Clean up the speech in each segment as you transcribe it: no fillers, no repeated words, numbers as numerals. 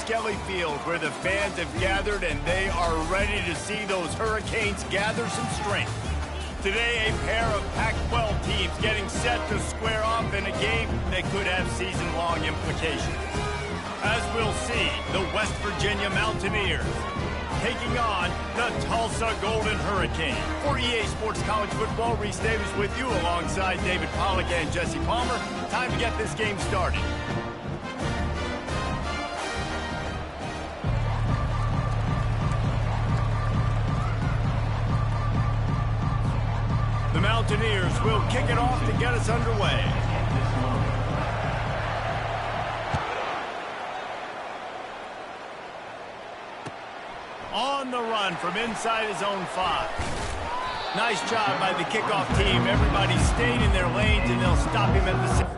Skelly Field, where the fans have gathered and they are ready to see those Hurricanes gather some strength. Today, a pair of Pac-12 teams getting set to square off in a game that could have season-long implications. As we'll see, the West Virginia Mountaineers taking on the Tulsa Golden Hurricane. For EA Sports College Football, Reese Davis with you alongside David Pollack and Jesse Palmer. Time to get this game started. The Mountaineers will kick it off to get us underway. On the run from inside his own 5. Nice job by the kickoff team. Everybody stayed in their lanes, and they'll stop him at the...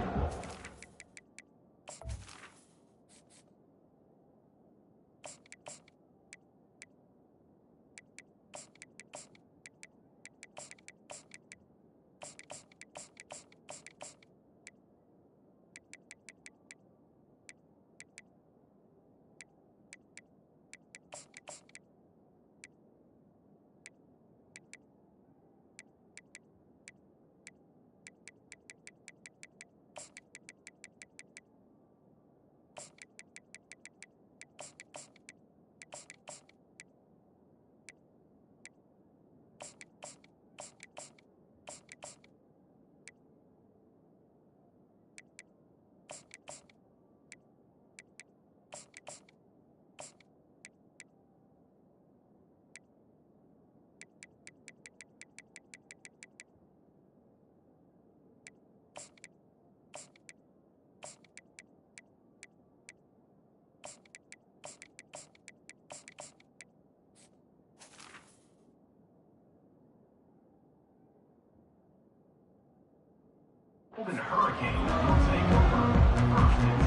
Golden Hurricane will take over 1st and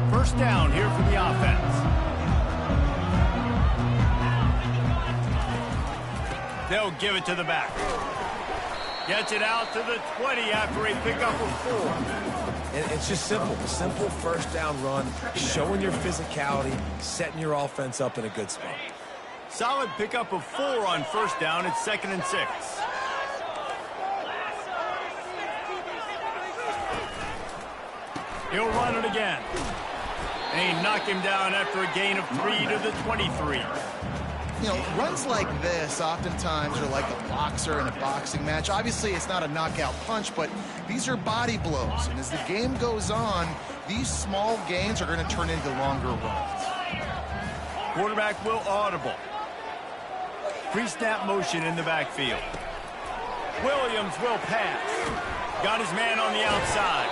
10. First down here for the offense. They'll give it to the back. Gets it out to the 20 after a pickup of 4. And it's just simple. Simple first down run, showing your physicality, setting your offense up in a good spot. Solid pickup of 4 on first down. It's 2nd and 6. He'll run it again. And he knocked him down after a gain of 3 to the 23. You know, runs like this oftentimes are like a boxer in a boxing match. Obviously, it's not a knockout punch, but these are body blows. And as the game goes on, these small gains are going to turn into longer runs. Quarterback will audible. Pre-snap motion in the backfield. Williams will pass. Got his man on the outside.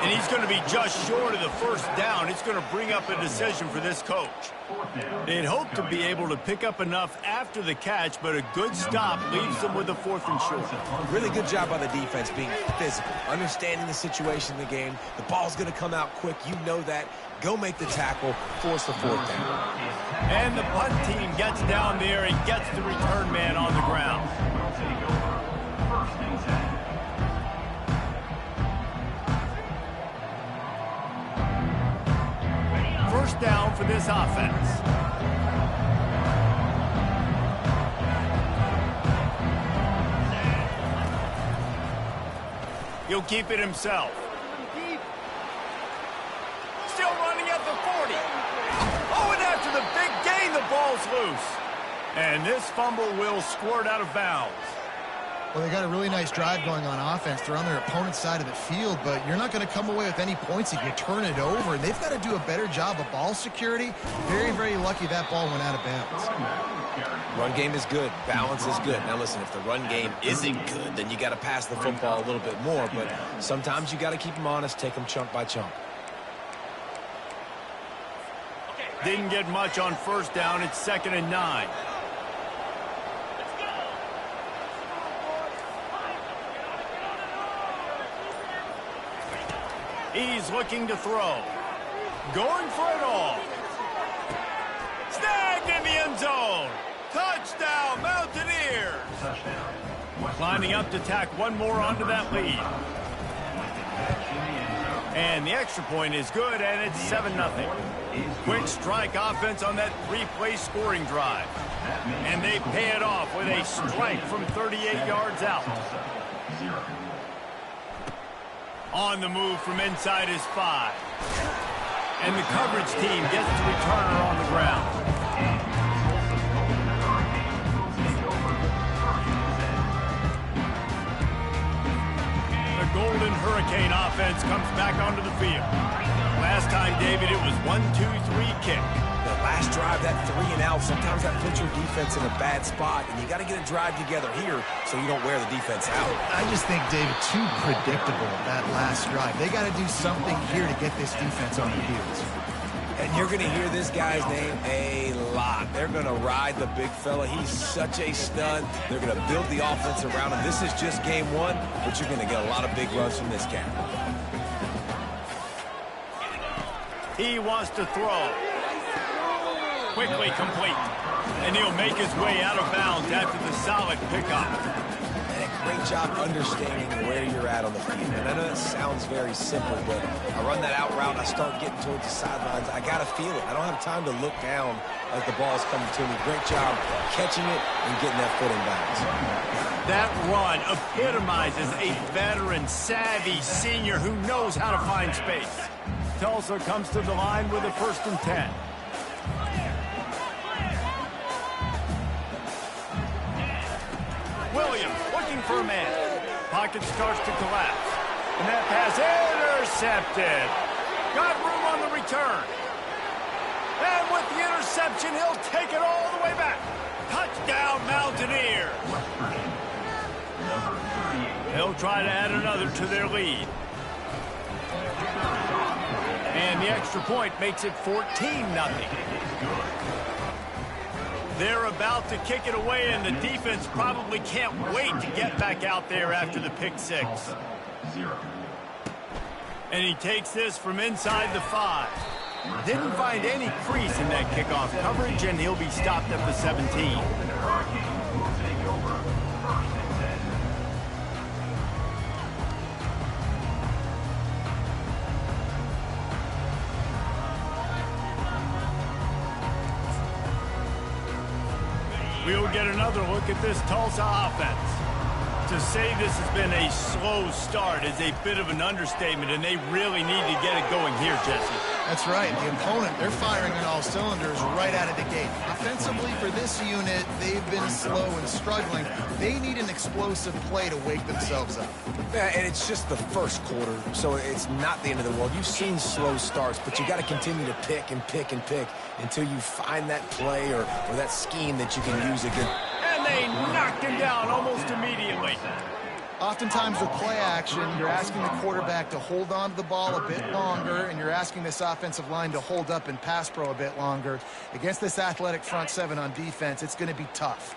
And he's going to be just short of the first down. It's going to bring up a decision for this coach. They'd hope to be able to pick up enough after the catch, but a good stop leaves them with a 4th and short. Really good job by the defense being physical, understanding the situation in the game. The ball's going to come out quick. You know that. Go make the tackle, force the 4th down. And the punt team gets down there and gets the return man on the ground. Will take over 1st and 10. First down for this offense. He'll keep it himself. Still running at the 40. Oh, and after the big gain, the ball's loose. And this fumble will squirt out of bounds. Well, they got a really nice drive going on offense. They're on their opponent's side of the field, but you're not going to come away with any points if you turn it over. And they've got to do a better job of ball security. Very, very lucky that ball went out of bounds. Run game is good. Balance is good. Now, listen, if the run game isn't good, then you got to pass the football a little bit more. But sometimes you got to keep them honest, take them chunk by chunk. Didn't get much on first down. It's 2nd and 9. He's looking to throw. Going for it all. Snagged in the end zone. Touchdown, Mountaineers. Lining up to tack one more onto that lead. And the extra point is good, and it's 7-0. Quick strike offense on that three-play scoring drive. And they pay it off with a strike from 38 yards out. On the move from inside his 5. And the coverage team gets the returner on the ground. Golden Hurricane offense comes back onto the field. Last time, David, it was 1-2-3 kick. The last drive, that 3 and out, sometimes that puts your defense in a bad spot, and you got to get a drive together here so you don't wear the defense out. I just think, David, too predictable, that last drive. They got to do something here to get this defense on the heels. And you're going to hear this guy's name a lot. They're going to ride the big fella. He's such a stud. They're going to build the offense around him. This is just game 1, but you're going to get a lot of big runs from this cat. He wants to throw. Quickly complete. And he'll make his way out of bounds after the solid pickup. And a great job understanding where you're at on the field. And I know that sounds very simple, but I run that out route, I start getting towards the sidelines. I got to feel it. I don't have time to look down as the ball's coming to me. Great job catching it and getting that foot in bounds. That run epitomizes a veteran, savvy senior who knows how to find space. Tulsa comes to the line with a 1st and 10. Williams looking for a man. Pocket starts to collapse. And that pass intercepted. Got room on the return. And with the interception, he'll take it all the way back. Touchdown, Mountaineers. They'll try to add another to their lead. And the extra point makes it 14-0. They're about to kick it away, and the defense probably can't wait to get back out there after the pick 6. And he takes this from inside the 5. Didn't find any crease in that kickoff coverage, and he'll be stopped at the 17. We'll get another look at this Tulsa offense. To say this has been a slow start is a bit of an understatement, and they really need to get it going here, Jesse. That's right. The opponent, they're firing on all cylinders right out of the gate. Offensively, for this unit, they've been slow and struggling. They need an explosive play to wake themselves up. Yeah, and it's just the first quarter, so it's not the end of the world. You've seen slow starts, but you got to continue to pick and pick and pick until you find that play or that scheme that you can use again. And they knocked him down almost immediately. Oftentimes with play action, you're asking the quarterback to hold on to the ball a bit longer, and you're asking this offensive line to hold up and pass pro a bit longer. Against this athletic front 7 on defense, it's going to be tough.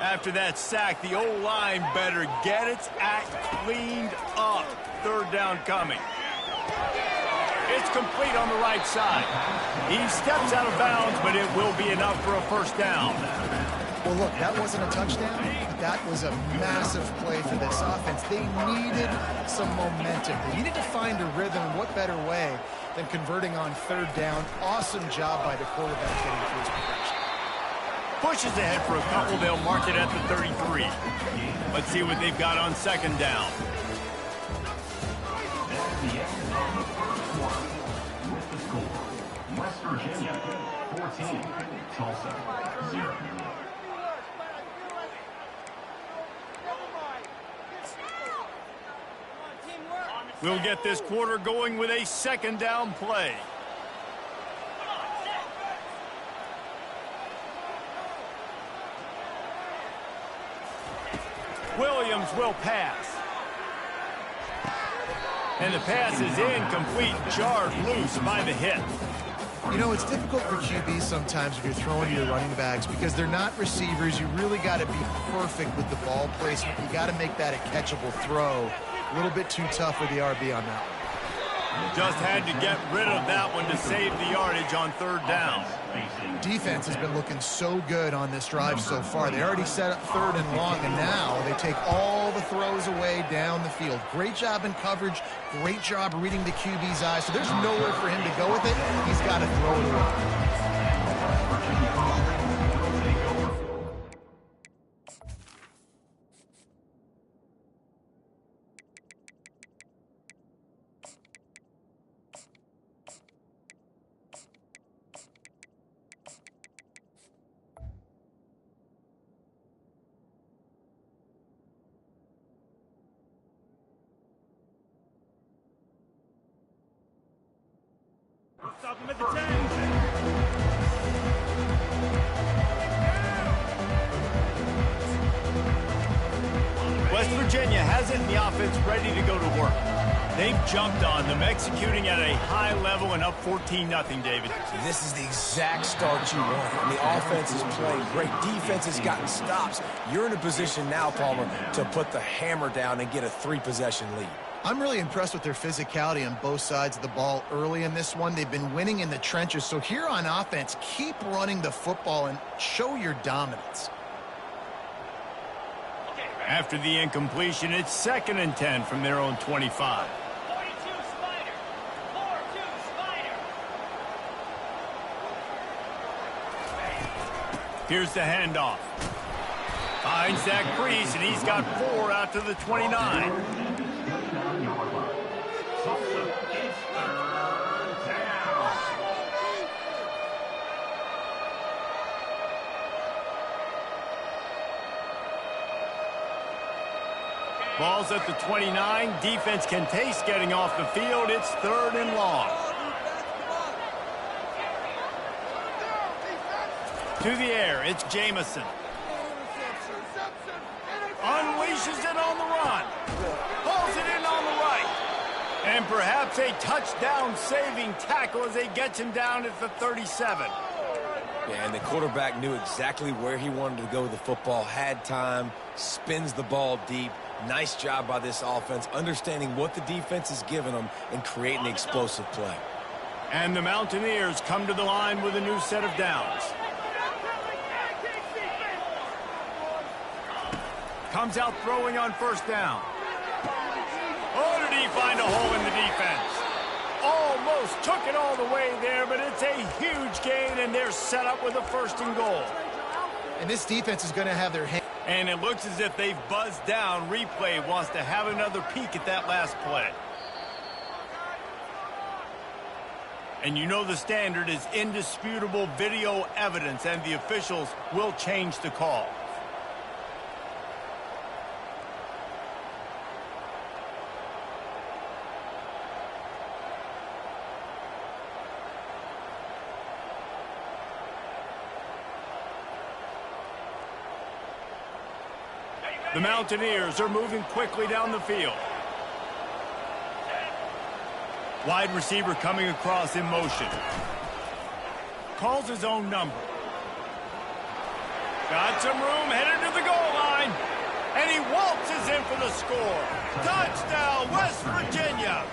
After that sack, the O-line better get its act cleaned up. 3rd down coming. It's complete on the right side. He steps out of bounds, but it will be enough for a 1st down. Well, look, that wasn't a touchdown, but that was a massive play for this offense. They needed some momentum. They needed to find a rhythm, and what better way than converting on 3rd down. Awesome job by the quarterback getting through his progression. Pushes ahead for a couple. They'll mark it at the 33. Let's see what they've got on 2nd down. West Virginia, 14, Tulsa, 0. We'll get this quarter going with a 2nd down play. Williams will pass. And the pass is incomplete, jarred loose by the hit. You know, it's difficult for QBs sometimes when you're throwing to your running backs because they're not receivers. You really got to be perfect with the ball placement. You got to make that a catchable throw. A little bit too tough for the RB on that one. Just had to get rid of that one to save the yardage on third down. Defense has been looking so good on this drive so far. They already set up third and long, and now they take all the throws away down the field. Great job in coverage. Great job reading the QB's eyes. So there's nowhere for him to go with it. He's got to throw it away. Stop him at the 10. West Virginia has it in the offense ready to go to work. They've jumped on them, executing at a high level and up 14-0, David. This is the exact start you want. And the offense is playing great. Defense has gotten stops. You're in a position now, Palmer, to put the hammer down and get a 3-possession lead. I'm really impressed with their physicality on both sides of the ball early in this one. They've been winning in the trenches. So here on offense, keep running the football and show your dominance. After the incompletion, it's 2nd and 10 from their own 25. 42 Spider. 4-2 Spider. Here's the handoff. Finds Zach Priest, and he's got 4 out to the 29. Ball's at the 29. Defense can taste getting off the field. It's 3rd and long. To the air, it's Jamison. Unleashes it on the run. Pulls it in on the right. And perhaps a touchdown-saving tackle as they get him down at the 37. Yeah, and the quarterback knew exactly where he wanted to go with the football, had time, spins the ball deep. Nice job by this offense, understanding what the defense is giving them and creating the explosive play. And the Mountaineers come to the line with a new set of downs. Comes out throwing on 1st down. Oh, did he find a hole in the defense? Almost took it all the way there, but it's a huge gain, and they're set up with a 1st and goal. And this defense is going to have their hand. And it looks as if they've buzzed down. Replay wants to have another peek at that last play. And you know the standard is indisputable video evidence, and the officials will change the call. The Mountaineers are moving quickly down the field. Wide receiver coming across in motion. Calls his own number. Got some room, headed to the goal line. And he waltzes in for the score. Touchdown, West Virginia.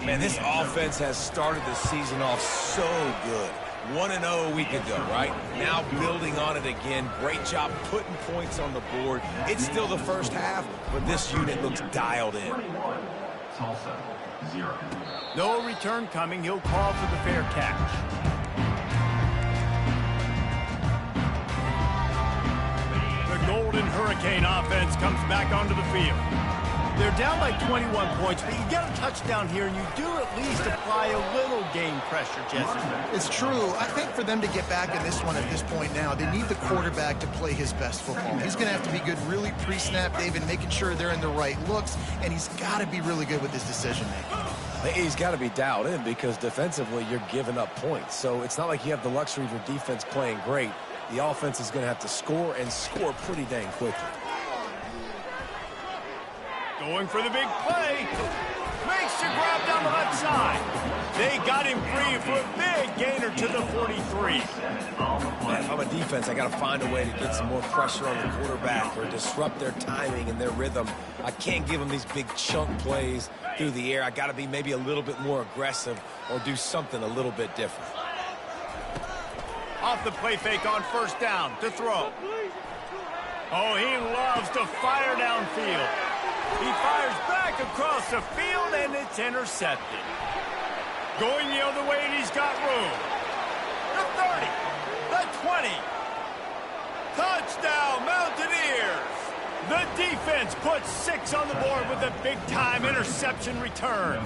Man, this offense has started the season off so good. 1-0 a week ago, right? Now building on it again. Great job putting points on the board. It's still the first half, but this unit looks dialed in. Tulsa, 0. No return coming. He'll call for the fair catch. The Golden Hurricane offense comes back onto the field. They're down by 21 points, but you get a touchdown here, and you do at least apply a little game pressure, Jesse. It's true. I think for them to get back in this one at this point now, they need the quarterback to play his best football. He's going to have to be good really pre-snap, David, making sure they're in the right looks, and he's got to be really good with his decision-making. He's got to be dialed in because defensively you're giving up points. So it's not like you have the luxury of your defense playing great. The offense is going to have to score and score pretty dang quickly. Going for the big play. Makes the grab down the left side. They got him free for a big gainer to the 43. Man, if I'm a defense, I got to find a way to get some more pressure on the quarterback or disrupt their timing and their rhythm. I can't give them these big chunk plays through the air. I got to be maybe a little bit more aggressive or do something a little bit different. Off the play fake on first down to throw. Oh, he loves to fire downfield. He fires back across the field, and it's intercepted. Going the other way, and he's got room. The 30, the 20. Touchdown, Mountaineers. The defense puts 6 on the board with a big-time interception return.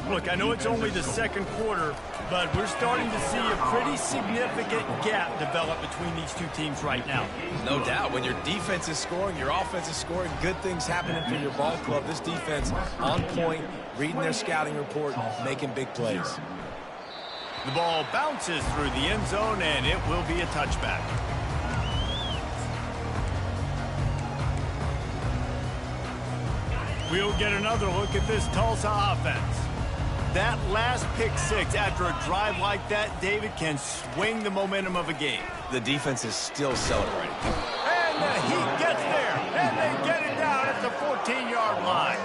Look, I know it's only the second quarter, but we're starting to see a pretty significant gap develop between these two teams right now. No doubt. When your defense is scoring, your offense is scoring, good things happening for your ball club. This defense on point, reading their scouting report, making big plays. The ball bounces through the end zone, and it will be a touchback. We'll get another look at this Tulsa offense. That last pick six after a drive like that, David, can swing the momentum of a game. The defense is still celebrating. And he gets there, and they get it down at the 14-yard line.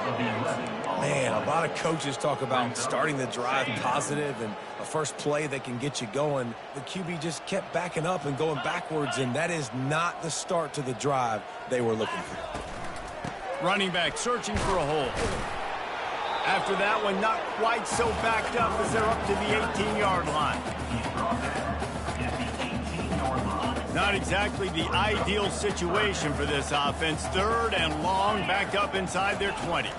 Man, a lot of coaches talk about starting the drive positive and a first play that can get you going. The QB just kept backing up and going backwards, and that is not the start to the drive they were looking for. Running back searching for a hole. After that one, not quite so backed up as they're up to the 18-yard line. Not exactly the ideal situation for this offense. 3rd and long, back up inside their 20.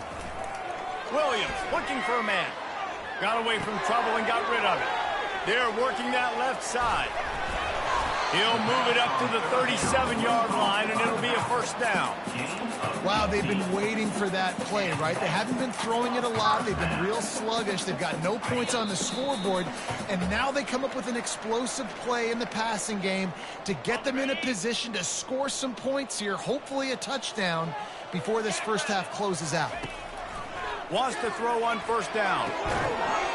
Williams looking for a man. Got away from trouble and got rid of it. They're working that left side. He'll move it up to the 37-yard line, and it'll be a first down. Wow, they've been waiting for that play, right? They haven't been throwing it a lot. They've been real sluggish. They've got no points on the scoreboard, and now they come up with an explosive play in the passing game to get them in a position to score some points here, hopefully a touchdown, before this first half closes out. Wants to throw on first down.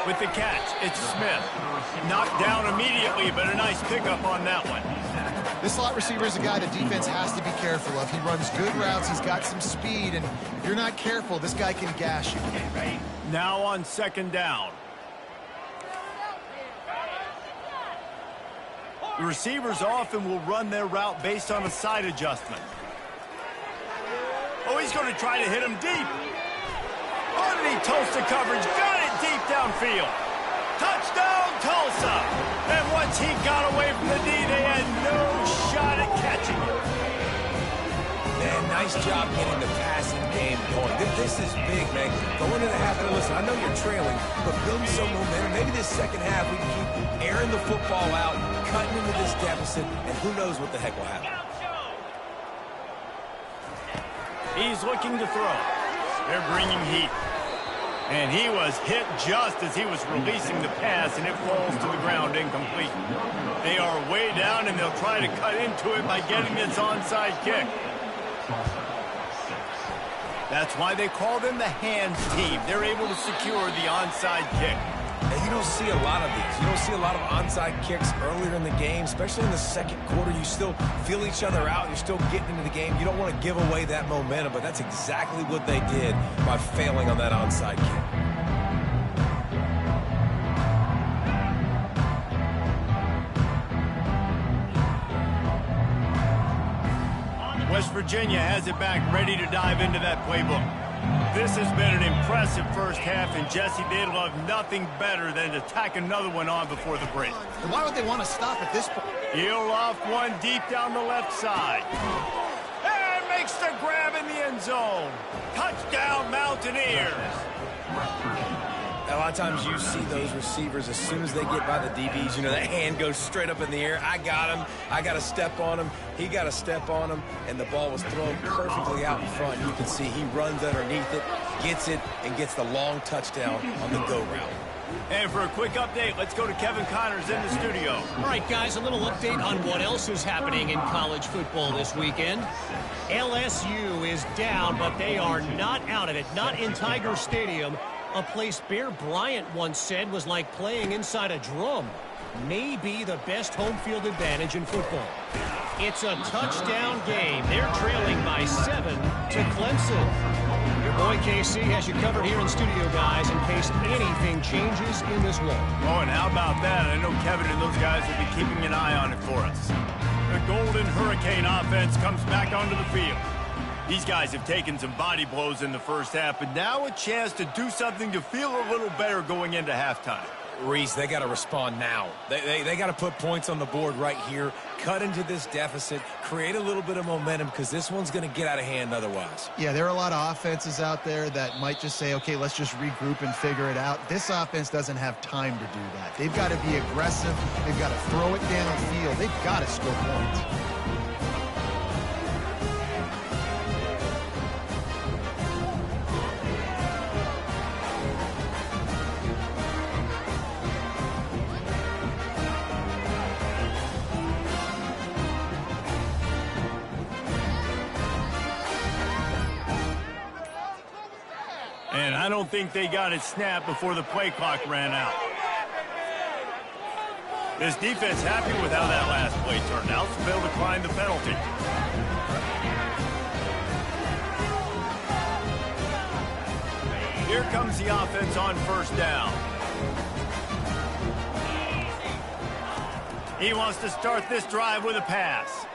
With the catch, it's Smith. Knocked down immediately, but a nice pickup on that one. This slot receiver is a guy the defense has to be careful of. He runs good routes. He's got some speed, and if you're not careful, this guy can gash you. Now on second down. The receivers often will run their route based on a side adjustment. Oh, he's going to try to hit him deep. Underneath Tulsa coverage, got it deep downfield. Touchdown, Tulsa! And once he got away from the D, they had no shot at catching it. Man, nice job getting the passing game going. This is big, man. Going into the half, and listen, I know you're trailing, but building some momentum. Maybe this second half we can keep airing the football out, cutting into this deficit, and who knows what the heck will happen. He's looking to throw. They're bringing heat. And he was hit just as he was releasing the pass, and it falls to the ground incomplete. They are way down, and they'll try to cut into it by getting this onside kick. That's why they call them the hands team. They're able to secure the onside kick. And you don't see a lot of these. You don't see a lot of onside kicks earlier in the game, especially in the second quarter. You still feel each other out. You're still getting into the game. You don't want to give away that momentum, but that's exactly what they did by failing on that onside kick. West Virginia has it back, ready to dive into that playbook. This has been an impressive first half, and Jesse, they'd love nothing better than to tack another one on before the break. And why would they want to stop at this point? He'll off one deep down the left side. And makes the grab in the end zone. Touchdown, Mountaineers. A lot of times you see those receivers, as soon as they get by the DBs, you know, that hand goes straight up in the air. I got him. I got to step on him. He got to step on him, and the ball was thrown perfectly out in front. You can see he runs underneath it, and gets the long touchdown on the go route. And for a quick update, let's go to Kevin Connors in the studio. All right, guys, a little update on what else is happening in college football this weekend. LSU is down, but they are not out of it, not in Tiger Stadium, a place Bear Bryant once said was like playing inside a drum. Maybe the best home field advantage in football. It's a touchdown game. They're trailing by 7 to Clemson. Your Boy, KC has you covered here in studio, guys, in case anything changes in this one. Oh, and how about that? I know Kevin and those guys will be keeping an eye on it for us. The Golden Hurricane offense comes back onto the field. These guys have taken some body blows in the first half, but now a chance to do something to feel a little better going into halftime. Reese, they got to respond now. They got to put points on the board right here, cut into this deficit, create a little bit of momentum, because this one's going to get out of hand otherwise. Yeah, there are a lot of offenses out there that might just say, okay, let's just regroup and figure it out. This offense doesn't have time to do that. They've got to be aggressive. They've got to throw it downfield. They've got to score points. And I don't think they got it snapped before the play clock ran out. This defense happy with how that last play turned out, so they'll decline the penalty. Here comes the offense on first down. He wants to start this drive with a pass.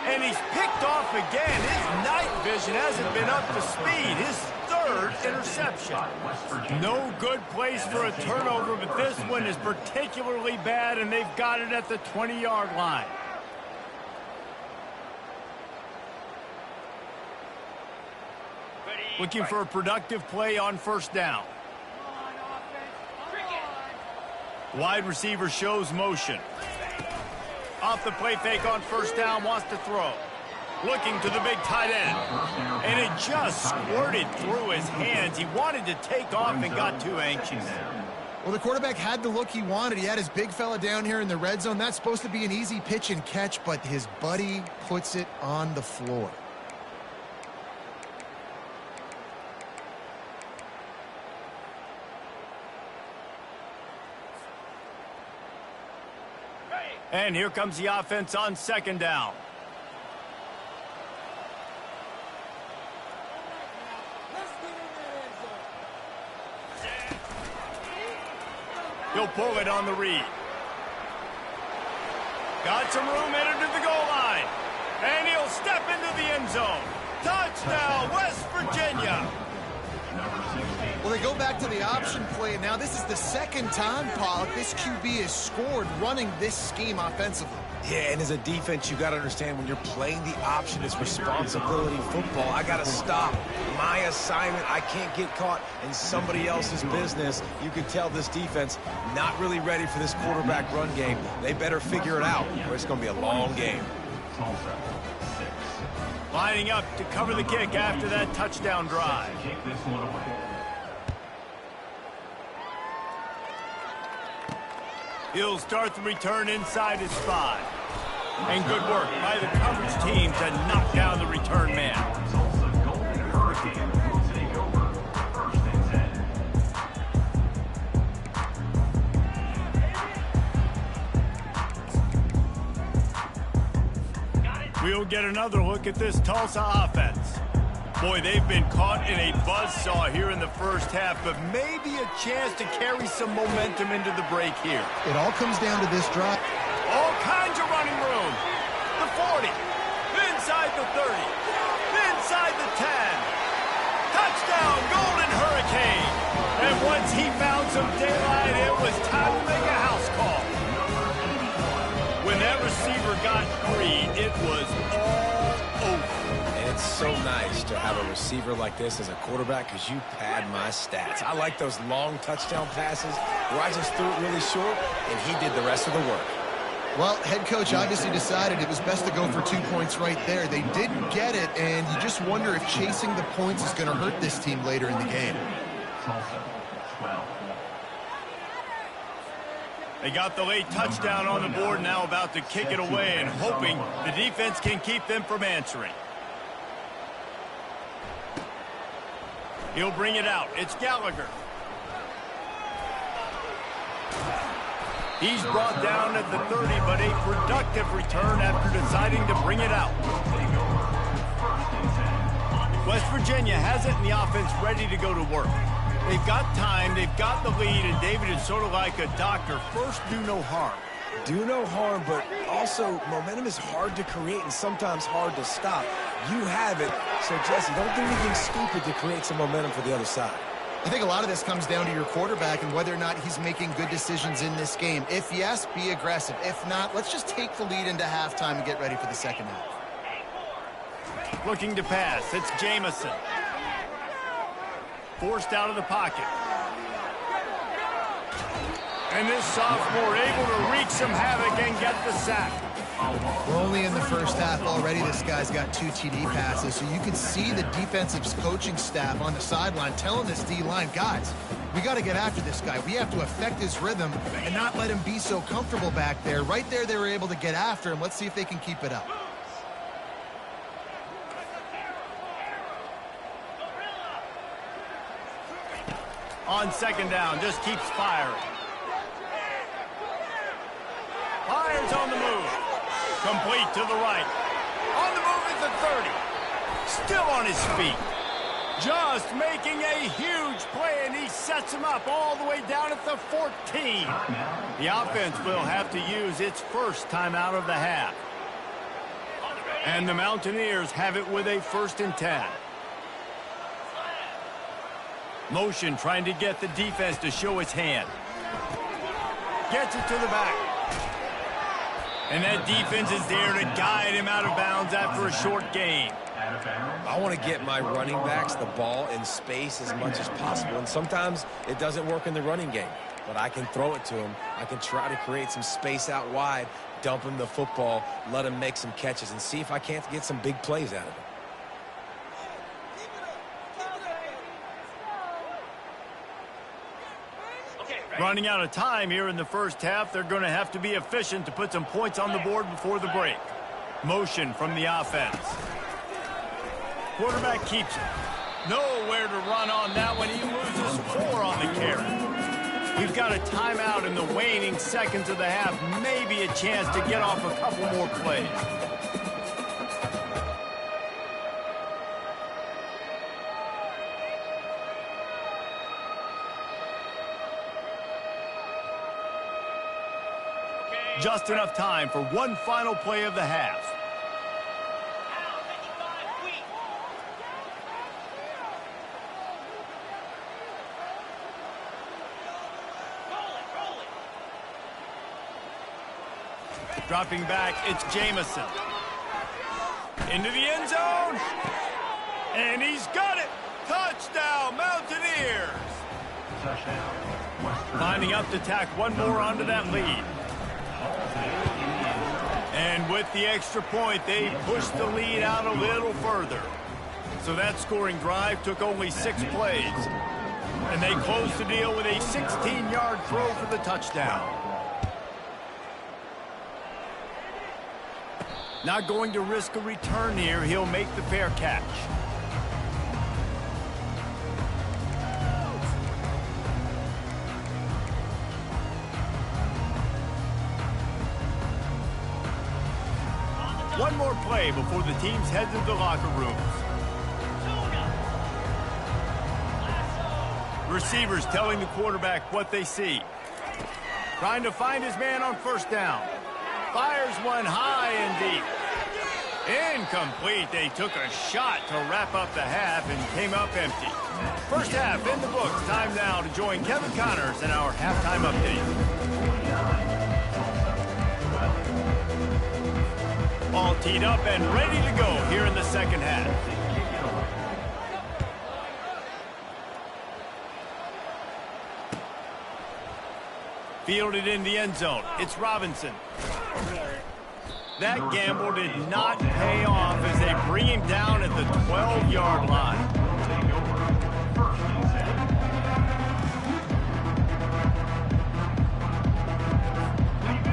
And he's picked off again. His night vision hasn't been up to speed. His third interception. No good place for a turnover, but this one is particularly bad, and they've got it at the 20-yard line. Looking for a productive play on first down. Wide receiver shows motion. Off the play fake on first down, wants to throw. Looking to the big tight end. And it just squirted through his hands. He wanted to take off and got too anxious. Well, the quarterback had the look he wanted. He had his big fella down here in the red zone. That's supposed to be an easy pitch and catch, but his buddy puts it on the floor. And here comes the offense on second down. He'll pull it on the read. Got some room headed to the goal line. And he'll step into the end zone. Touchdown, West Virginia. Well, they go back to the option play, and now this is the second time, Pollock, this QB has scored running this scheme offensively. Yeah, and as a defense, you got to understand when you're playing the option, it's responsibility football. I got to stop my assignment. I can't get caught in somebody else's business. You can tell this defense not really ready for this quarterback run game. They better figure it out, or it's going to be a long game. Lining up to cover the kick after that touchdown drive. He'll start the return inside his 5. And good work by the coverage team to knock down the return man. We'll get another look at this Tulsa offense. Boy, they've been caught in a buzzsaw here in the first half, but maybe a chance to carry some momentum into the break here. It all comes down to this drive. All kinds of running room. The 40, inside the 30, inside the 10. Touchdown, Golden Hurricane. And once he found some daylight, it was time to make a house call. When that receiver got free, it was all over. It's so nice to have a receiver like this as a quarterback because you pad my stats. I like those long touchdown passes where I just threw it really short and he did the rest of the work. Well, head coach obviously decided it was best to go for 2 points right there. They didn't get it, and you just wonder if chasing the points is going to hurt this team later in the game. They got the late touchdown on the board, now about to kick it away and hoping the defense can keep them from answering. He'll bring it out. It's Gallagher. He's brought down at the 30, but a productive return after deciding to bring it out. West Virginia has it, and the offense ready to go to work. They've got time, they've got the lead, and David is sort of like a doctor. First, do no harm. Do no harm, but also momentum is hard to create and sometimes hard to stop. You have it, so Jesse, don't do anything stupid to create some momentum for the other side. I think a lot of this comes down to your quarterback and whether or not he's making good decisions in this game. If yes, be aggressive. If not, let's just take the lead into halftime and get ready for the second half. Looking to pass, it's Jamison. Forced out of the pocket. And this sophomore able to wreak some havoc and get the sack. We're only in the first half already. This guy's got 2 TD passes, so you can see the defensive coaching staff on the sideline telling this D-line, guys, we got to get after this guy. We have to affect his rhythm and not let him be so comfortable back there. Right there, they were able to get after him. Let's see if they can keep it up. On second down, just keeps firing. Fires on the move. Complete to the right. On the move at the 30. Still on his feet. Just making a huge play, and he sets him up all the way down at the 14. The offense will have to use its first timeout of the half. And the Mountaineers have it with a 1st and 10. Motion trying to get the defense to show its hand. Gets it to the back. And that defense is there to guide him out of bounds after a short gain. I want to get my running backs the ball in space as much as possible. And sometimes it doesn't work in the running game. But I can throw it to him. I can try to create some space out wide, dump him the football, let him make some catches, and see if I can't get some big plays out of him. Running out of time here in the first half. They're going to have to be efficient to put some points on the board before the break. Motion from the offense. Quarterback keeps it. Nowhere to run on that one. He loses 4 on the carry. We've got a timeout in the waning seconds of the half. Maybe a chance to get off a couple more plays. Just enough time for one final play of the half. Dropping back, it's Jamison. Into the end zone. And he's got it. Touchdown, Mountaineers. Lining up to tack one more onto that lead. And with the extra point, they pushed the lead out a little further. So that scoring drive took only 6 plays. And they closed the deal with a 16-yard throw for the touchdown. Not going to risk a return here. He'll make the fair catch. One more play before the teams head to the locker rooms. Receivers telling the quarterback what they see. Trying to find his man on first down. Fires one high and deep. Incomplete. They took a shot to wrap up the half and came up empty. First half in the books. Time now to join Kevin Connors in our halftime update. All teed up and ready to go here in the second half. Fielded in the end zone. It's Robinson. That gamble did not pay off as they bring him down at the 12-yard line.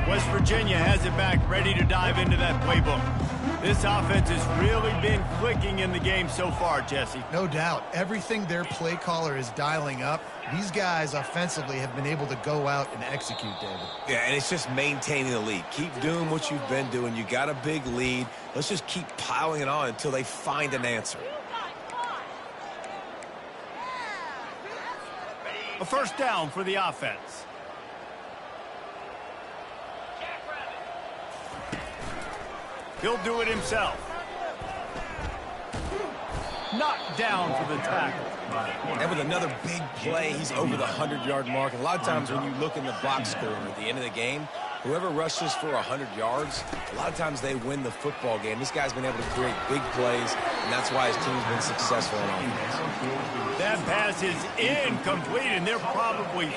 West Virginia has it back, ready to dive into that playbook. This offense has really been clicking in the game so far, Jesse. No doubt. Everything their play caller is dialing up, these guys offensively have been able to go out and execute, David. Yeah, and it's just maintaining the lead. Keep doing what you've been doing. You got a big lead. Let's just keep piling it on until they find an answer. A first down for the offense. He'll do it himself. Knocked down for the tackle. And with another big play, he's over the 100-yard mark. And a lot of times when you look in the box score at the end of the game, whoever rushes for 100 yards, a lot of times they win the football game. This guy's been able to create big plays, and that's why his team's been successful on offense. That pass is incomplete, and they're probably...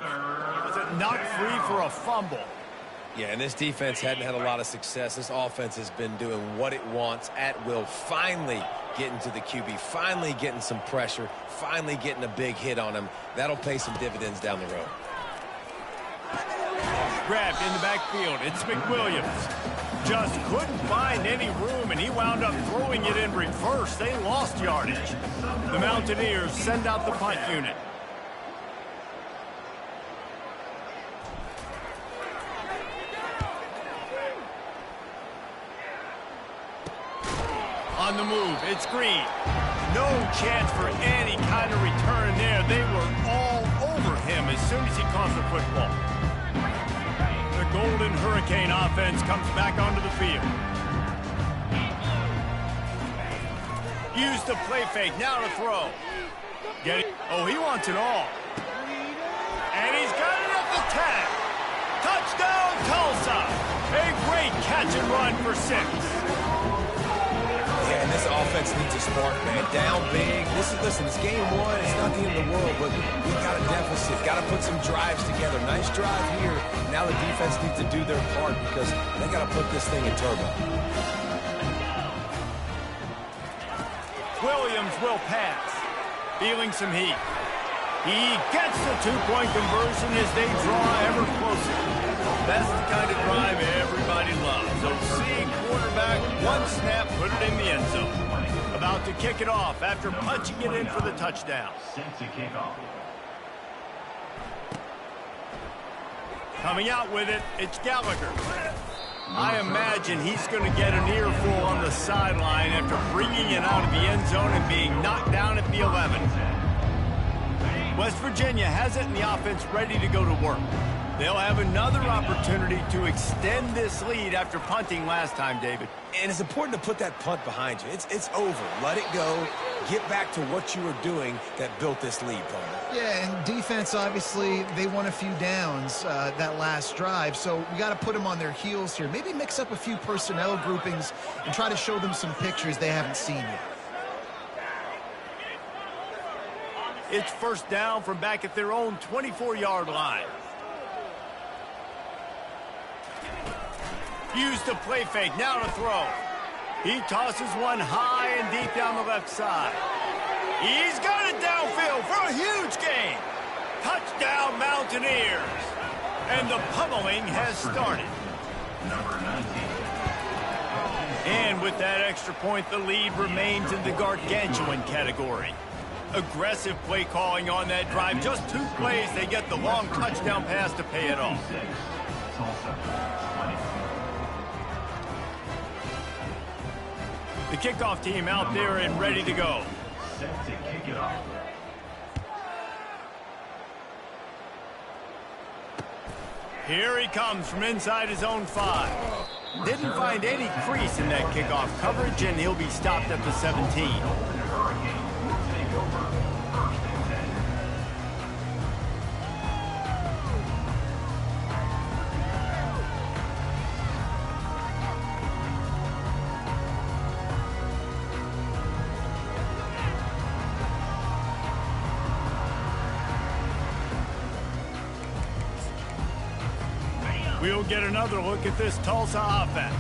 Was it knocked free for a fumble? Yeah, and this defense hadn't had a lot of success. This offense has been doing what it wants at will. Finally getting to the QB, finally getting some pressure, finally getting a big hit on him. That'll pay some dividends down the road. Grabbed in the backfield. It's McWilliams. Just couldn't find any room, and he wound up throwing it in reverse. They lost yardage. The Mountaineers send out the punt unit. On the move, it's Green. No chance for any kind of return there. They were all over him as soon as he caught the football. The Golden Hurricane offense comes back onto the field. Used the play fake, now to throw. Get it? Oh, he wants it all. And he's got it at the 10. Touchdown, Tulsa. A great catch and run for 6. Yeah, and this offense needs a spark, man. Down big. Listen, it's game one. It's not the end of the world, but we got a deficit. Got to put some drives together. Nice drive here. Now the defense needs to do their part because they got to put this thing in turbo. Williams will pass. Feeling some heat. He gets the two-point conversion as they draw ever closer. That's the kind of drive everybody loves. So seeing quarterback, one snap, put it in the end zone. About to kick it off after punching it in for the touchdown. Set to kick off. Coming out with it, it's Gallagher. I imagine he's going to get an earful on the sideline after bringing it out of the end zone and being knocked down at the 11. West Virginia has it in the offense ready to go to work. They'll have another opportunity to extend this lead after punting last time, David. And it's important to put that punt behind you. It's over. Let it go. Get back to what you were doing that built this lead, Palmer. Yeah, and defense, obviously, they won a few downs that last drive, so we got to put them on their heels here. Maybe mix up a few personnel groupings and try to show them some pictures they haven't seen yet. It's first down from back at their own 24-yard line. Used to play fake, now to throw. He tosses one high and deep down the left side. He's got it downfield for a huge gain. Touchdown, Mountaineers. And the pummeling has started. Number 19. And with that extra point, the lead remains in the gargantuan category. Aggressive play calling on that drive. Just 2 plays, they get the long touchdown pass to pay it off. Tulsa 20. The kickoff team out there and ready to go. Set to kick it off. Here he comes from inside his own 5. Didn't find any crease in that kickoff coverage, and he'll be stopped at the 17. We'll get another look at this Tulsa offense.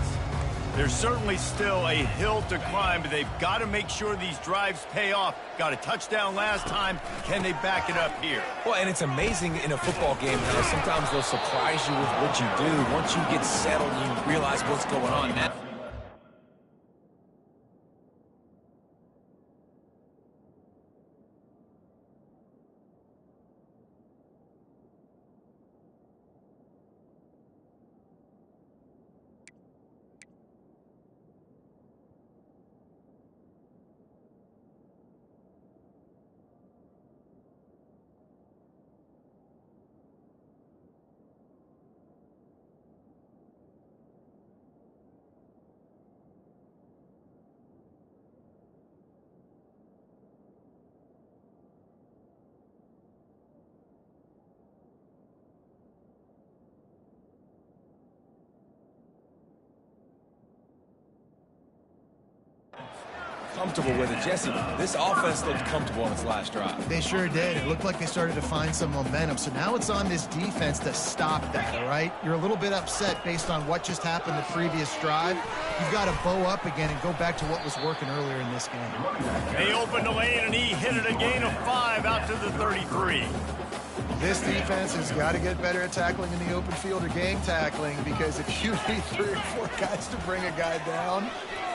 There's certainly still a hill to climb, but they've got to make sure these drives pay off. Got a touchdown last time. Can they back it up here? Well, and it's amazing in a football game how sometimes they'll surprise you with what you do. Once you get settled, you realize what's going on. Comfortable with it. Jesse, this offense looked comfortable on its last drive. They sure did. It looked like they started to find some momentum. So now it's on this defense to stop that, all right? You're a little bit upset based on what just happened the previous drive. You've got to bow up again and go back to what was working earlier in this game. They opened the lane, and he hit it a gain of 5 out to the 33. This defense has got to get better at tackling in the open field or gang tackling, because if you need 3 or 4 guys to bring a guy down,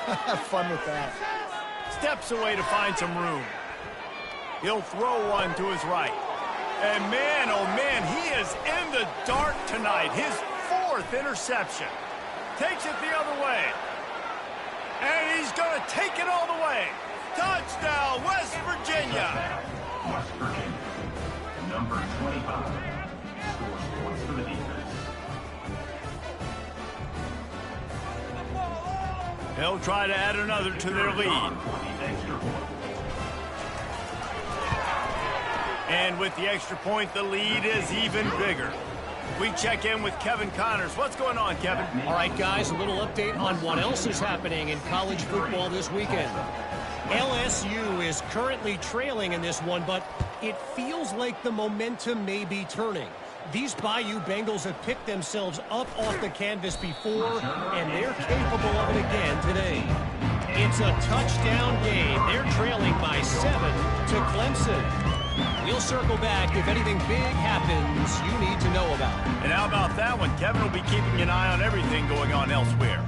have fun with that. Steps away to find some room. He'll throw one to his right. And man, oh man, he is in the dark tonight. His 4th interception. Takes it the other way. And he's going to take it all the way. Touchdown, West Virginia. West Virginia. Number 25. Scores points for the defense. They'll try to add another to their lead. And with the extra point, the lead is even bigger. We check in with Kevin Connors. What's going on, Kevin? All right, guys, a little update on what else is happening in college football this weekend. LSU is currently trailing in this one, but it feels like the momentum may be turning. These Bayou Bengals have picked themselves up off the canvas before, and they're capable of it again today. It's a touchdown game. They're trailing by 7 to Clemson. We'll circle back if anything big happens you need to know about. And how about that one? Kevin will be keeping an eye on everything going on elsewhere.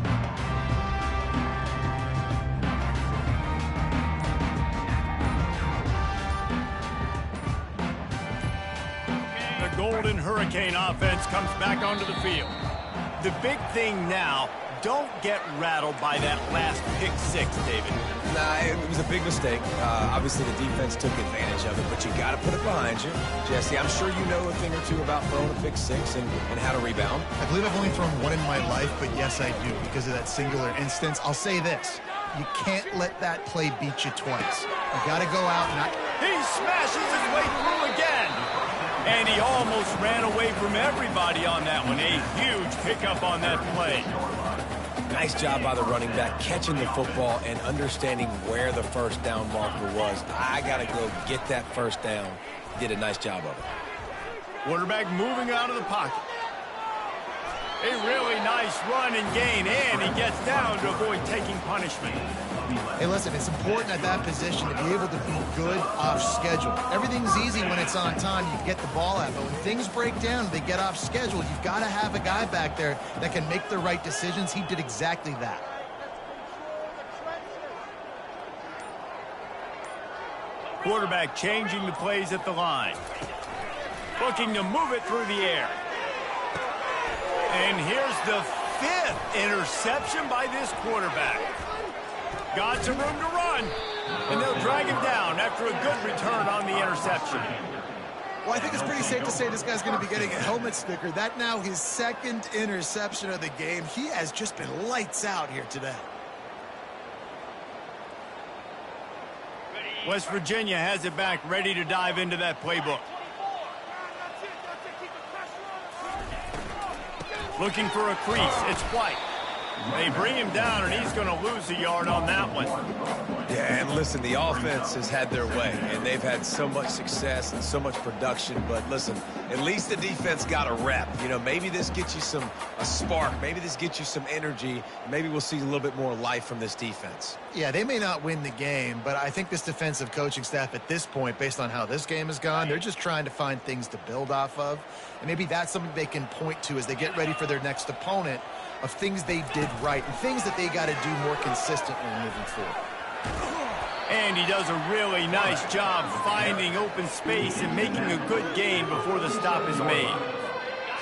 The Golden Hurricane offense comes back onto the field. The big thing now, don't get rattled by that last pick 6, David. Nah, it was a big mistake. Obviously, the defense took advantage of it, but you got to put it behind you. Jesse, I'm sure you know a thing or two about throwing a pick 6 and how to rebound. I believe I've only thrown one in my life, but yes, I do, because of that singular instance. I'll say this. You can't let that play beat you twice. You got to go out and He smashes his way through again. And he almost ran away from everybody on that one. A huge pickup on that play. Nice job by the running back, catching the football and understanding where the first down marker was. I got to go get that first down. Did a nice job of it. Quarterback moving out of the pocket. A really nice run and gain, and he gets down to avoid taking punishment. Hey, listen, it's important at that position to be able to be good off schedule. Everything's easy when it's on time. You get the ball out. But when things break down, they get off schedule. You've got to have a guy back there that can make the right decisions. He did exactly that. Quarterback changing the plays at the line. Looking to move it through the air. And here's the 5th interception by this quarterback. Got some room to run. And they'll drag him down after a good return on the interception. Well, I think it's pretty safe to say this guy's going to be getting a helmet sticker. That now his second interception of the game. He has just been lights out here today. West Virginia has it back, ready to dive into that playbook. Looking for a crease. It's White. They bring him down, and he's going to lose a yard on that one. Yeah, and listen, the offense has had their way, and they've had so much success and so much production. But listen, at least the defense got a rep. You know, maybe this gets you a spark. Maybe this gets you some energy. Maybe we'll see a little bit more life from this defense. Yeah, they may not win the game, but I think this defensive coaching staff at this point, based on how this game has gone, they're just trying to find things to build off of. And maybe that's something they can point to as they get ready for their next opponent, of things they did right and things that they got to do more consistently moving forward. And he does a really nice job finding open space and making a good gain before the stop is made.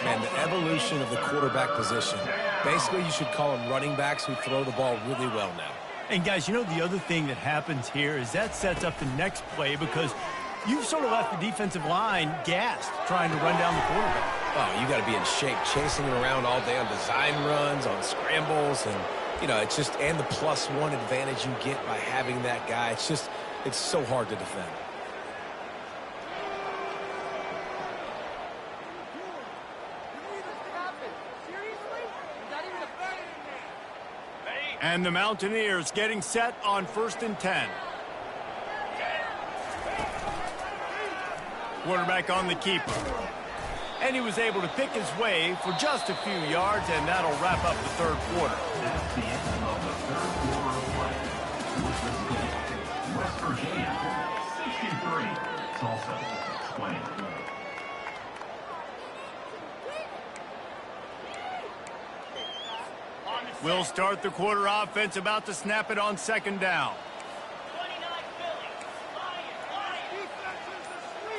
And the evolution of the quarterback position. Basically, you should call them running backs who throw the ball really well now. And guys, you know, the other thing that happens here is that sets up the next play, because you've sort of left the defensive line gassed trying to run down the quarterback. Oh, you got to be in shape, chasing him around all day on design runs, on scrambles, and, you know, it's just, and the +1 advantage you get by having that guy. It's just, it's so hard to defend. And the Mountaineers getting set on 1st and 10. Quarterback on the keeper. And he was able to pick his way for just a few yards, and that'll wrap up the third quarter. That's the end of the third quarter of play. With the score, West Virginia 63, Tulsa 20. We'll start the quarter. Offense about to snap it on 2nd down.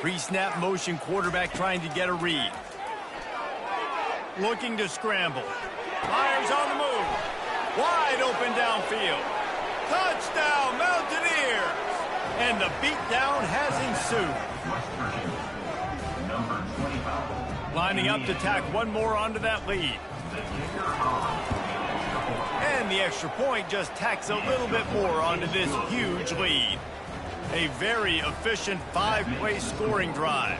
Pre-snap motion, quarterback trying to get a read. Looking to scramble. Myers on the move. Wide open downfield. Touchdown, Mountaineers! And the beatdown has ensued. West Virginia, number 25. Lining up to tack one more onto that lead. The kicker on. And the extra point just tacks a little bit more onto this huge lead. A very efficient 5-play scoring drive.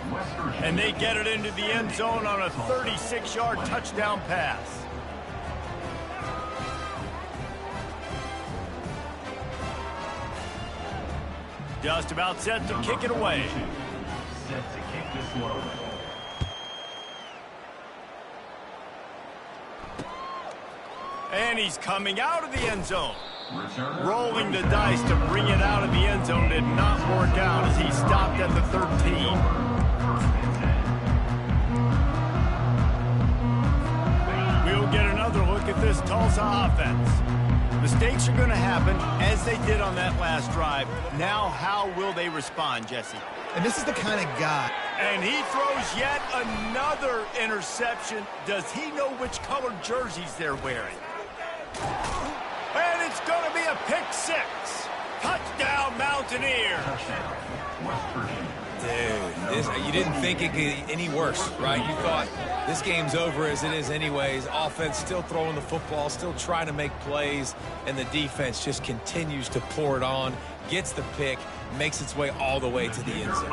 And they get it into the end zone on a 36-yard touchdown pass. Just about set to kick it away. Set to kick this one away. And he's coming out of the end zone. Rolling the dice to bring it out of the end zone did not work out as he stopped at the 13. We'll get another look at this Tulsa offense. Mistakes are going to happen, as they did on that last drive. Now, how will they respond, Jesse? And this is the kind of guy. And he throws yet another interception. Does he know which colored jerseys they're wearing? And it's going to be a pick 6. Touchdown, Mountaineers. Dude, you didn't think it could get any worse, right? You thought this game's over as it is anyways. Offense still throwing the football, still trying to make plays, and the defense just continues to pour it on, gets the pick, makes its way all the way to the end zone.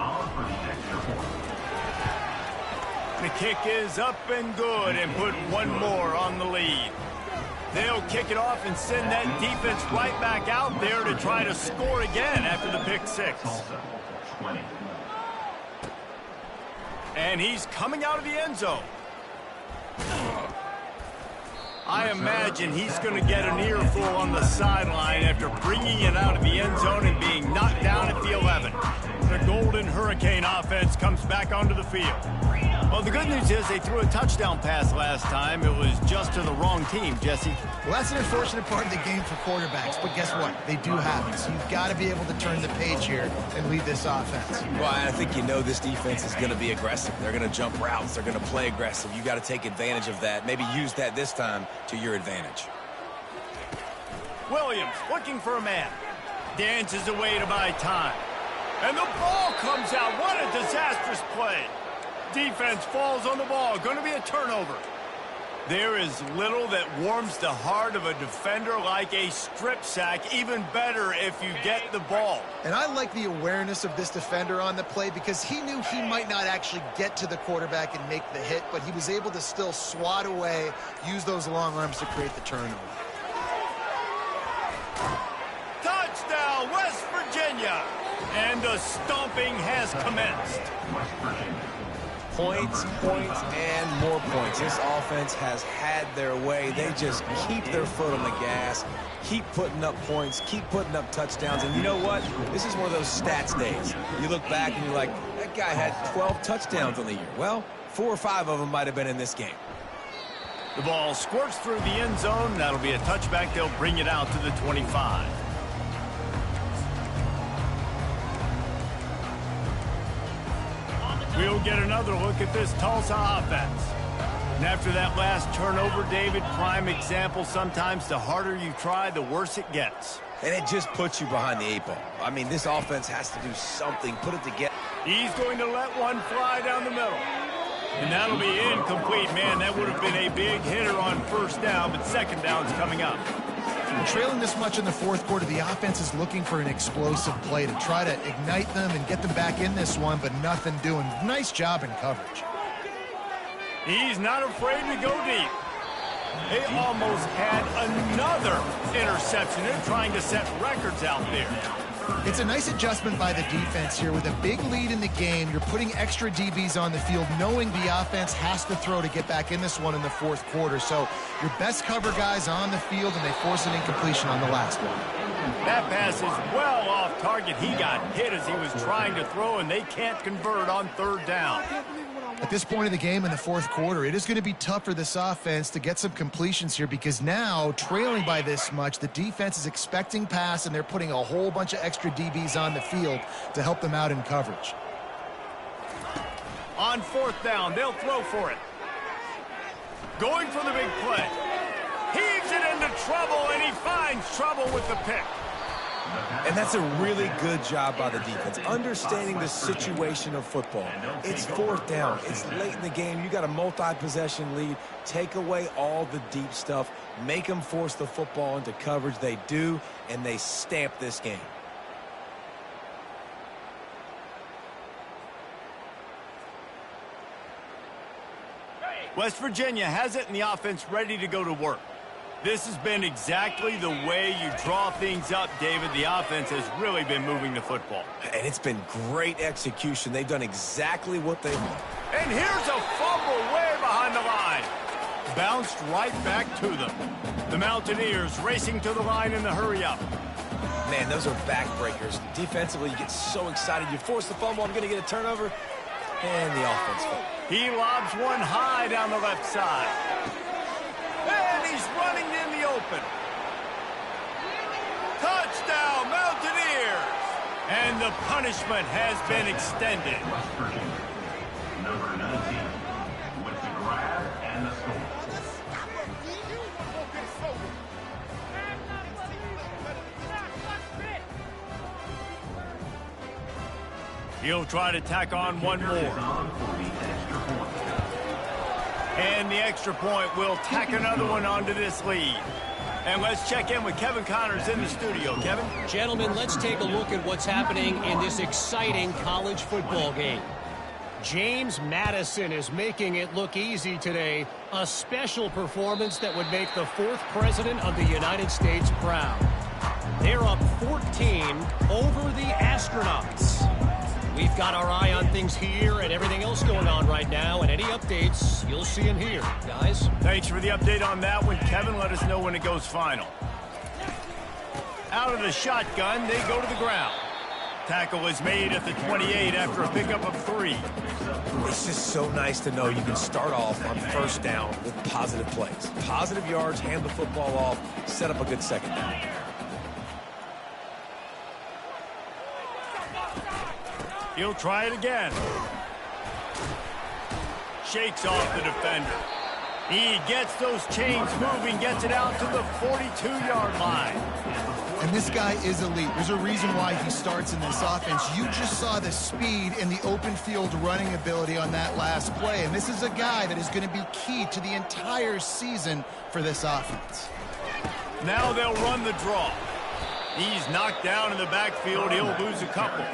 The kick is up and good, and put one more on the lead. They'll kick it off and send that defense right back out there to try to score again after the pick 6. And he's coming out of the end zone. I imagine he's going to get an earful on the sideline after bringing it out of the end zone and being knocked down at the 11. The Golden Hurricane offense comes back onto the field. Well, the good news is they threw a touchdown pass last time. It was just to the wrong team, Jesse. Well, that's an unfortunate part of the game for quarterbacks, but guess what? They do happen. So you've got to be able to turn the page here and lead this offense. Well, I think you know this defense is going to be aggressive. They're going to jump routes. They're going to play aggressive. You got to take advantage of that. Maybe use that this time to your advantage. Williams looking for a man. Dances away to buy time. And the ball comes out. What a disastrous play. Defense falls on the ball. Going to be a turnover. There is little that warms the heart of a defender like a strip sack. Even better if you get the ball. And I like the awareness of this defender on the play because he knew he might not actually get to the quarterback and make the hit, but he was able to still swat away, use those long arms to create the turnover. Touchdown, West Virginia! And the stomping has commenced. West Virginia. Points, and more points. This offense has had their way. They just keep their foot on the gas, keep putting up points, keep putting up touchdowns. And you know what? This is one of those stats days. You look back and you're like, that guy had 12 touchdowns on the year. Well, 4 or 5 of them might have been in this game. The ball squirts through the end zone. That'll be a touchback. They'll bring it out to the 25. We'll get another look at this Tulsa offense. And after that last turnover, David, prime example, sometimes the harder you try, the worse it gets. And it just puts you behind the 8 ball. I mean, this offense has to do something, put it together. He's going to let one fly down the middle. And that'll be incomplete. Man, that would have been a big hitter on first down, but second down's coming up. Trailing this much in the fourth quarter, the offense is looking for an explosive play to try to ignite them and get them back in this one, but nothing doing. Nice job in coverage. He's not afraid to go deep. They almost had another interception. They're trying to set records out there. It's a nice adjustment by the defense here. With a big lead in the game, you're putting extra DBs on the field, knowing the offense has to throw to get back in this one in the fourth quarter. So your best cover guys on the field, and they force an incompletion on the last one. That pass is well off target. He got hit as he was trying to throw, and they can't convert on third down. At this point of the game in the fourth quarter, it is going to be tough for this offense to get some completions here because now, trailing by this much, the defense is expecting pass, and they're putting a whole bunch of extra DBs on the field to help them out in coverage. On fourth down, they'll throw for it. Going for the big play. Heaves it into trouble, and he finds trouble with the pick. And that's a really good job by the defense, understanding the situation of football. It's fourth down. It's late in the game. You got a multi-possession lead. Take away all the deep stuff. Make them force the football into coverage. They do, and they stamp this game. West Virginia has it, and the offense ready to go to work. This has been exactly the way you draw things up, David. The offense has really been moving the football. And it's been great execution. They've done exactly what they want. And here's a fumble way behind the line. Bounced right back to them. The Mountaineers racing to the line in the hurry-up. Man, those are backbreakers. Defensively, you get so excited. You force the fumble, I'm going to get a turnover. And the offense fumble. He lobs one high down the left side. And he's running in the open. Touchdown, Mountaineers! And the punishment has been extended. West Virginia, number 19, with the grab and the score. He'll try to tack on one more. On for the extra point. And the extra point will tack another one onto this lead. And let's check in with Kevin Connors in the studio. Kevin? Gentlemen, let's take a look at what's happening in this exciting college football game. James Madison is making it look easy today. A special performance that would make the 4th president of the United States proud. They're up 14 over the Astronauts. We've got our eye on things here and everything else going on right now, and any updates you'll see in here, guys. Thanks for the update on that one, Kevin. Let us know when it goes final. Out of the shotgun, they go to the ground. Tackle is made at the 28 after a pickup of 3. It's just so nice to know you can start off on first down with positive plays. Positive yards, hand the football off, set up a good second down. He'll try it again. Shakes off the defender. He gets those chains moving, gets it out to the 42-yard line. And this guy is elite. There's a reason why he starts in this offense. You just saw the speed and the open field running ability on that last play. And this is a guy that is going to be key to the entire season for this offense. Now they'll run the draw. He's knocked down in the backfield. He'll lose a couple.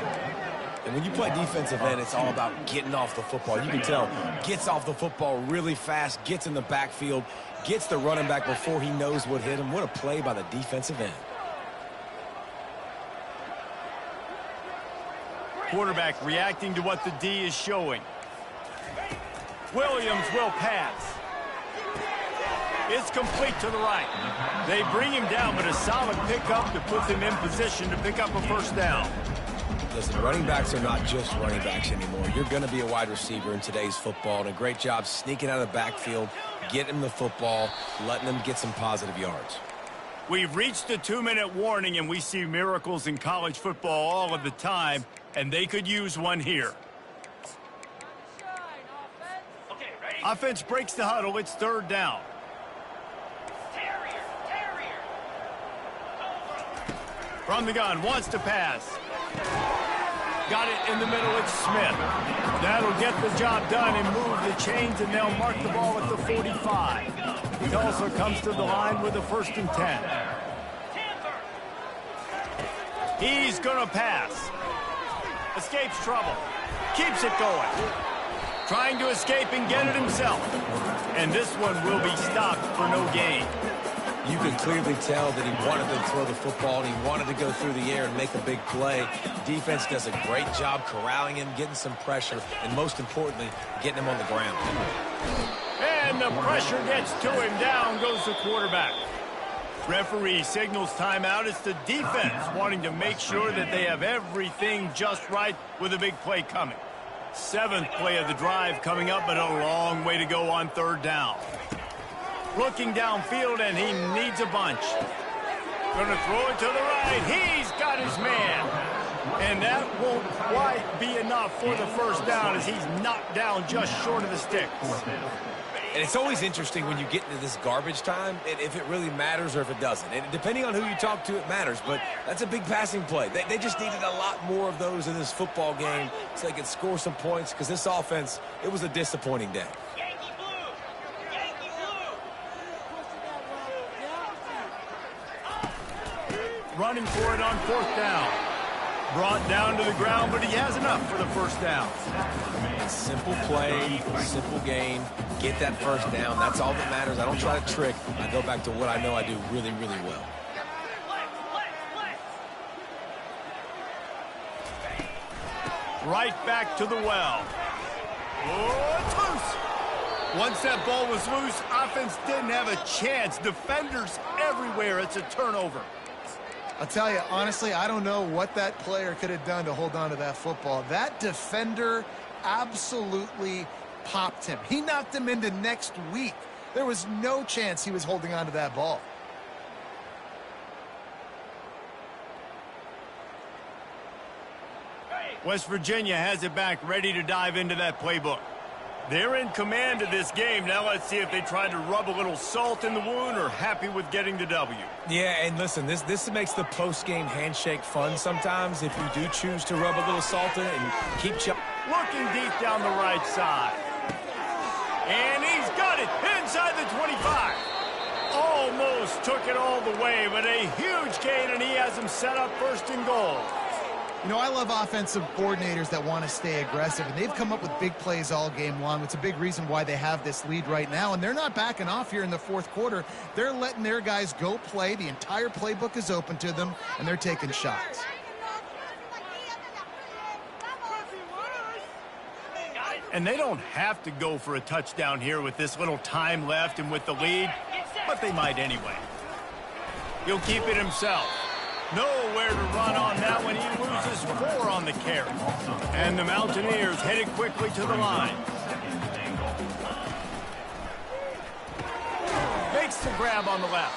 And when you play defensive end, it's all about getting off the football. You can tell, gets off the football really fast, gets in the backfield, gets the running back before he knows what hit him. What a play by the defensive end. Quarterback reacting to what the D is showing. Williams will pass. It's complete to the right. They bring him down, but a solid pickup to put them in position to pick up a first down. Listen, running backs are not just running backs anymore. You're going to be a wide receiver in today's football, and a great job sneaking out of the backfield, getting them the football, letting them get some positive yards. We've reached the 2-minute warning, and we see miracles in college football all of the time, and they could use one here. Okay, ready? Offense breaks the huddle. It's third down. Terrier. From the gun, wants to pass. Got it in the middle, it's Smith. That'll get the job done and move the chains, and they'll mark the ball at the 45. Tulsa comes to the line with a 1st and 10. He's gonna pass. Escapes trouble. Keeps it going. Trying to escape and get it himself. And this one will be stopped for no gain. You could clearly tell that he wanted to throw the football, and he wanted to go through the air and make a big play. Defense does a great job corralling him, getting some pressure, and most importantly, getting him on the ground. And the pressure gets to him. Down goes the quarterback. Referee signals timeout. It's the defense wanting to make sure that they have everything just right with a big play coming. 7th play of the drive coming up, but a long way to go on third down. Looking downfield, and he needs a bunch. Gonna throw it to the right. He's got his man. And that won't quite be enough for the first down as he's knocked down just short of the sticks. And it's always interesting when you get into this garbage time, if it really matters or if it doesn't. And depending on who you talk to, it matters. But that's a big passing play. They just needed a lot more of those in this football game so they could score some points, because this offense, it was a disappointing day. Running for it on 4th down. Brought down to the ground, but he has enough for the first down. Simple play, simple gain, get that first down. That's all that matters. I don't try to trick. I go back to what I know I do really, really well. Right back to the well. Oh, it's loose. Once that ball was loose, offense didn't have a chance. Defenders everywhere. It's a turnover. I'll tell you, honestly, I don't know what that player could have done to hold on to that football. That defender absolutely popped him. He knocked him into next week. There was no chance he was holding on to that ball. West Virginia has it back, ready to dive into that playbook. They're in command of this game. Now let's see if they try to rub a little salt in the wound or happy with getting the W. Yeah, and listen, this makes the post-game handshake fun sometimes if you do choose to rub a little salt in it and keep looking deep down the right side. And he's got it inside the 25. Almost took it all the way, but a huge gain, and he has him set up 1st and goal. You know, I love offensive coordinators that want to stay aggressive, and they've come up with big plays all game long. It's a big reason why they have this lead right now, and they're not backing off here in the 4th quarter. They're letting their guys go play. The entire playbook is open to them, and they're taking shots. And they don't have to go for a touchdown here with this little time left and with the lead, but they might anyway. He'll keep it himself. Nowhere to run on that one. He loses 4 on the carry. And the Mountaineers headed quickly to the line. Makes the grab on the left.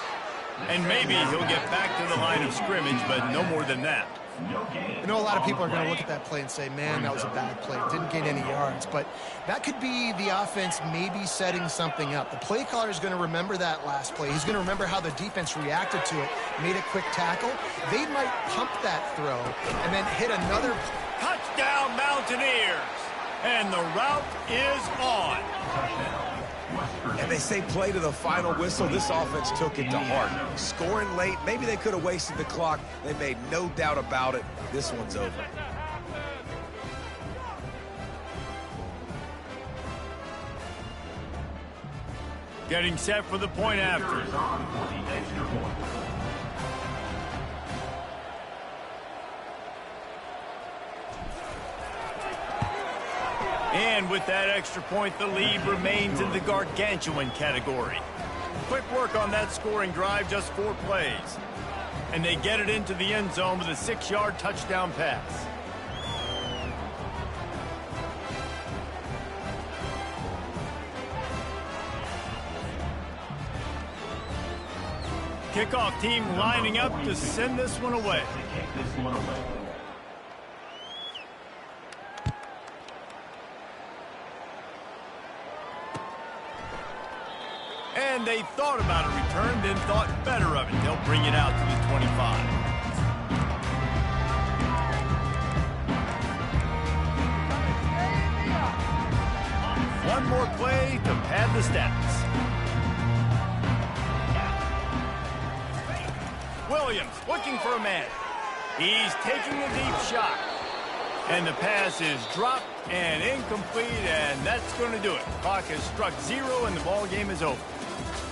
And maybe he'll get back to the line of scrimmage, but no more than that. No gain. I know a lot of people are going to look at that play and say, man, that was a bad play. Didn't gain any yards. But that could be the offense maybe setting something up. The play caller is going to remember that last play. He's going to remember how the defense reacted to it, made a quick tackle. They might pump that throw and then hit another. Touchdown, Mountaineers! And the route is on. And they say play to the final whistle. This offense took it to heart. Scoring late, maybe they could have wasted the clock. They made no doubt about it. This one's over. Getting set for the point after. Is on for the extra point. And with that extra point, the lead remains in the gargantuan category. Quick work on that scoring drive, just 4 plays. And they get it into the end zone with a 6-yard touchdown pass. Kickoff team lining up to send this one away. This one away. And they thought about a return, then thought better of it. They'll bring it out to the 25. One more play to pad the stats. Williams looking for a man. He's taking a deep shot. And the pass is dropped and incomplete, and that's going to do it. The clock has struck 0, and the ball game is over.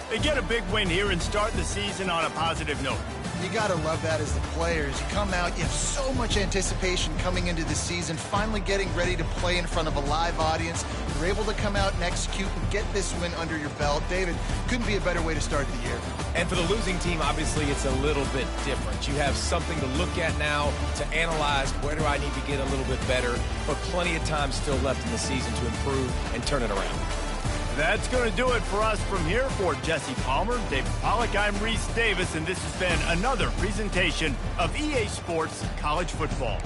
They get a big win here and start the season on a positive note. You got to love that as the players. You come out, you have so much anticipation coming into the season, finally getting ready to play in front of a live audience. You're able to come out and execute and get this win under your belt. David, couldn't be a better way to start the year. And for the losing team, obviously, it's a little bit different. You have something to look at now, to analyze where do I need to get a little bit better, but plenty of time still left in the season to improve and turn it around. That's going to do it for us from here. For Jesse Palmer, David Pollack, I'm Reese Davis, and this has been another presentation of EA Sports College Football.